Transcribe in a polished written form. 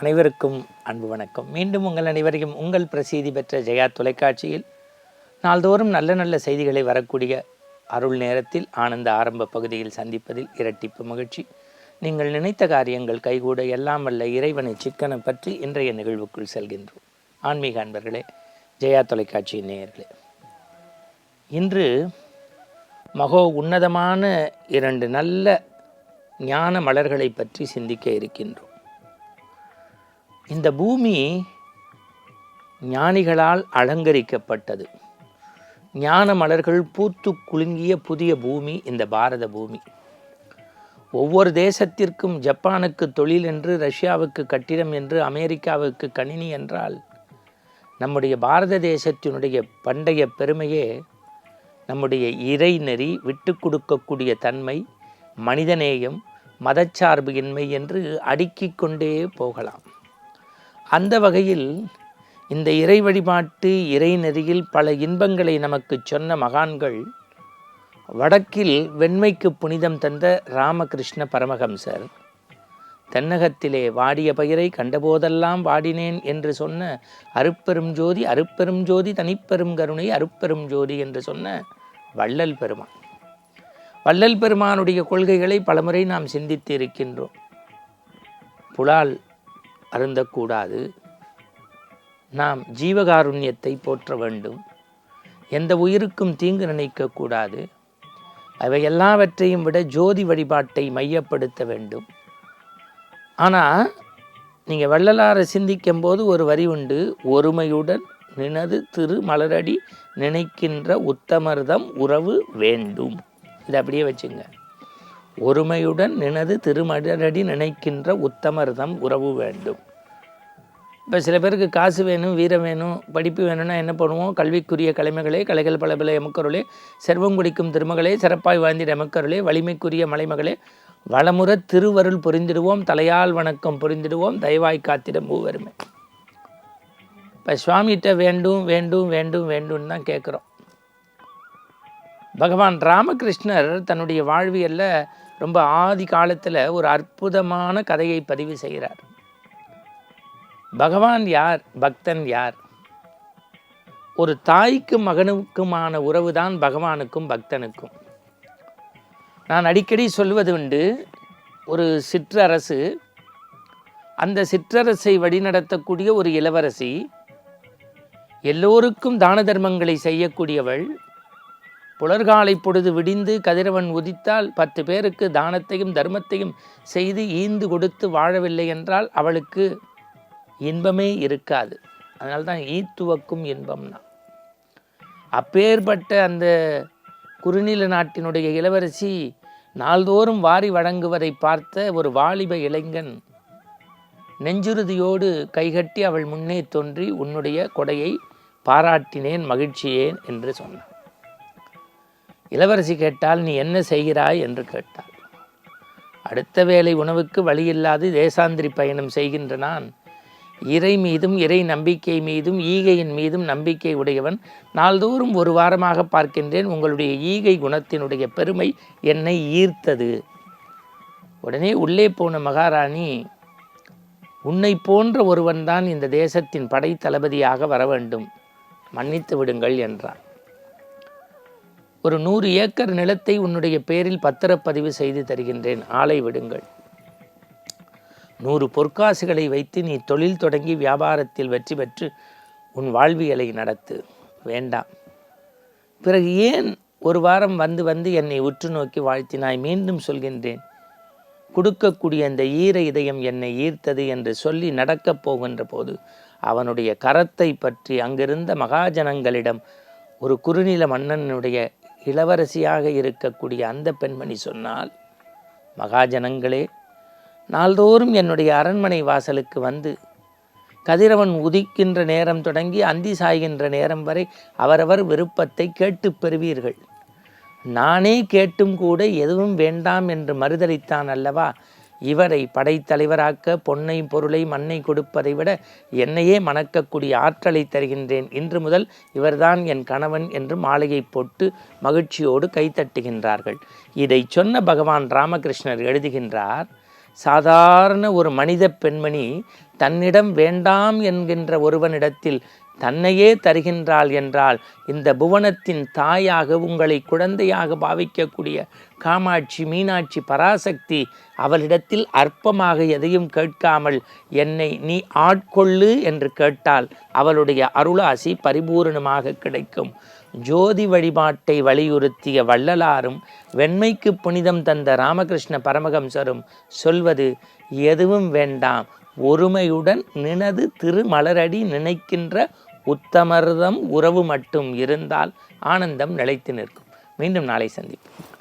அனைவருக்கும் அன்பு வணக்கம். மீண்டும் உங்கள் அனைவரையும் உங்கள் பிரசித்தி பெற்ற ஜெயா தொலைக்காட்சியில் நாள்தோறும் நல்ல நல்ல செய்திகளை வரக்கூடிய அருள் நேரத்தில் ஆனந்த ஆரம்ப பகுதியில் சந்திப்பதில் இரட்டிப்பு மகிழ்ச்சி. நீங்கள் நினைத்த காரியங்கள் கைகூட எல்லாம் வல்ல இறைவனை சிக்கனம் பற்றி இன்றைய நிகழ்வுக்குள் செல்கின்றோம். ஆன்மீக அன்பர்களே, ஜெயா தொலைக்காட்சியின் நேயர்களே, இன்று மகோ உன்னதமான 2 நல்ல ஞான மலர்களை பற்றி சிந்திக்க இருக்கின்றோம். இந்த பூமி ஞானிகளால் அலங்கரிக்கப்பட்டது. ஞான மலர்கள் பூத்து குலுங்கிய புதிய பூமி இந்த பாரத பூமி. ஒவ்வொரு தேசத்திற்கும் ஜப்பானுக்கு தொழில் என்று, ரஷ்யாவுக்கு கட்டிடம் என்று, அமெரிக்காவுக்கு கணினி என்றால், நம்முடைய பாரத தேசத்தினுடைய பண்டைய பெருமையே நம்முடைய இறைநெறி, விட்டு கொடுக்கக்கூடிய தன்மை, மனிதநேயம், மதச்சார்பு இன்மை என்று அடுக்கிக் கொண்டே போகலாம். அந்த வகையில் இந்த இறை வழிபாட்டு இறைநெறியில் பல இன்பங்களை நமக்கு சொன்ன மகான்கள், வடக்கில் வெண்மைக்கு புனிதம் தந்த ராமகிருஷ்ண பரமஹம்சர், தென்னகத்திலே வாடிய பயிரை கண்டபோதெல்லாம் வாடினேன் என்று சொன்ன அருட்பெரும் ஜோதி, அருட்பெரும் ஜோதி தனிப்பெரும் கருணை அருட்பெரும் ஜோதி என்று சொன்ன வள்ளல் பெருமான். வள்ளல் பெருமானுடைய கொள்கைகளை பலமுறை நாம் சிந்தித்து இருக்கின்றோம். புலால் அருந்தக்கூடாது, நாம் ஜீவகாருண்யத்தை போற்ற வேண்டும், எந்த உயிருக்கும் தீங்கு நினைக்கக்கூடாது, அவை எல்லாவற்றையும் விட ஜோதி வழிபாட்டை மையப்படுத்த வேண்டும். ஆனால் நீங்கள் வள்ளலாரை சிந்திக்கும் போது ஒரு வரி உண்டு, ஒருமையுடன் நினது திரு மலரடி நினைக்கின்ற உத்தமர்தம் உறவு வேண்டும். இதை அப்படியே வச்சுங்க. ஒருமையுடன் நினது திருமலரடி நினைக்கின்ற உத்தமர்தம் உறவு வேண்டும். இப்போ சில பேருக்கு காசு வேணும், வீரம் வேணும், படிப்பு வேணும்னா என்ன பண்ணுவோம்? கல்விக்குரிய கலைமகளே, கலைகள் பல பல எமக்கருளே, செல்வம் குடிக்கும் திருமகளே, சிறப்பாய் வாழ்ந்திட எமக்கருளே, வலிமைக்குரிய மலைமகளே, வளமுற திருவருள் புரிந்திடுவோம், தலையால் வணக்கம் புரிந்திடுவோம், தயவாய் காத்திட மூவருமே. இப்போ சுவாமிகிட்ட வேண்டும் வேண்டும் வேண்டும் வேண்டும்னு தான் கேட்குறோம். பகவான் ராமகிருஷ்ணர் தன்னுடைய வாழ்வியலில் ரொம்ப ஆதி காலத்தில் ஒரு அற்புதமான கதையை பதிவு செய்கிறார். பகவான் யார், பக்தன் யார்? ஒரு தாய்க்கும் மகனுக்குமான உறவு தான் பகவானுக்கும் பக்தனுக்கும். நான் அடிக்கடி சொல்வது உண்டு, ஒரு சிற்றரசு, அந்த சிற்றரசை வழிநடத்தக்கூடிய ஒரு இளவரசி, எல்லோருக்கும் தான தர்மங்களை செய்யக்கூடியவள். புலர்காலை பொழுது விடிந்து கதிரவன் உதித்தால் 10 பேருக்கு தானத்தையும் தர்மத்தையும் செய்து ஈந்து கொடுத்து வாழவில்லை என்றால் அவளுக்கு இன்பமே இருக்காது. அதனால்தான் ஈத்துவக்கும் இன்பம்னா. அப்பேற்பட்ட அந்த குறுநில நாட்டினுடைய இளவரசி நாள்தோறும் வாரி வழங்குவதை பார்த்த ஒரு வாலிப இளைஞன் நெஞ்சுறுதியோடு கைகட்டி அவள் முன்னே தோன்றி, உன்னுடைய கொடையை பாராட்டினேன், மகிழ்ச்சியேன் என்று சொன்னான். இளவரசி கேட்டால், நீ என்ன செய்கிறாய் என்று கேட்டாள். அடுத்த வேளை உணவுக்கு வழியில்லாது தேசாந்திரி பயணம் செய்கின்ற நான் இறை மீதும் இறை நம்பிக்கை மீதும் ஈகையின் மீதும் நம்பிக்கை உடையவன். நாள்தோறும் ஒரு வாரமாக பார்க்கின்றேன், உங்களுடைய ஈகை குணத்தினுடைய பெருமை என்னை ஈர்த்தது. உடனே உள்ளே போன மகாராணி, உன்னை போன்ற ஒருவன்தான் இந்த தேசத்தின் படை தளபதியாக வர வேண்டும், மன்னித்து விடுங்கள் என்றான். ஒரு 100 ஏக்கர் நிலத்தை உன்னுடைய பேரில் பத்திரப்பதிவு செய்து தருகின்றேன், ஆளை விடுங்கள். 100 பொற்காசுகளை வைத்து நீ தொழில் தொடங்கி வியாபாரத்தில் வெற்றி பெற்று உன் வாழ்வியலை நடத்து. வேண்டாம். பிறகு ஏன் ஒரு வாரம் வந்து வந்து என்னை உற்று நோக்கி வாழ்த்தினாய்? மீண்டும் சொல்கின்றேன், கொடுக்கக்கூடிய அந்த ஈர இதயம் என்னை ஈர்த்தது என்று சொல்லி நடக்கப் போகின்ற போது அவனுடைய கரத்தை பற்றி அங்கிருந்த மகாஜனங்களிடம் ஒரு குறுநில மன்னனுடைய இளவரசியாக இருக்கக்கூடிய அந்த பெண்மணி சொன்னால், மகாஜனங்களே, நாள்தோறும் என்னுடைய அரண்மனை வாசலுக்கு வந்து கதிரவன் உதிக்கின்ற நேரம் தொடங்கி அந்தி சாய்கின்ற நேரம் வரை அவரவர் விருப்பத்தை கேட்டு பெறுவீர்கள். நானே கேட்டும் கூட எதுவும் வேண்டாம் என்று மறுதளித்தான் அல்லவா? இவரை படைத்தலைவராக்க பொன்னை பொருளை மண்ணை கொடுப்பதை விட என்னையே மணக்கக்கூடிய ஆற்றலை தருகின்றேன். இன்று முதல் இவர்தான் என் கணவன் என்று மாலையை போட்டு மகிழ்ச்சியோடு கைத்தட்டுகின்றார்கள். இதை சொன்ன பகவான் ராமகிருஷ்ணர் எழுதுகின்றார், சாதாரண ஒரு மனித பெண்மணி தன்னிடம் வேண்டாம் என்கின்ற ஒருவனிடத்தில் தன்னையே தருகின்றாள் என்றால் இந்த புவனத்தின் தாயாக உங்களை குழந்தையாக பாவிக்கக்கூடிய காமாட்சி, மீனாட்சி, பராசக்தி அவளிடத்தில் அற்பமாக எதையும் கேட்காமல் என்னை நீ ஆட்கொள்ளு என்று கேட்டால் அவளுடைய அருளாசி பரிபூரணமாக கிடைக்கும். ஜோதி வழிபாட்டை வலியுறுத்திய வள்ளலாரும் வெண்மைக்கு புனிதம் தந்த ராமகிருஷ்ண பரமஹம்சரும் சொல்வது எதுவும் வேண்டாம், ஒருமையுடன் நினது திருமலரடி நினைக்கின்ற உத்தமர்தம் உறவு மட்டும் இருந்தால் ஆனந்தம் நிலைத்து நிற்கும். மீண்டும் நாளை சந்திப்போம்.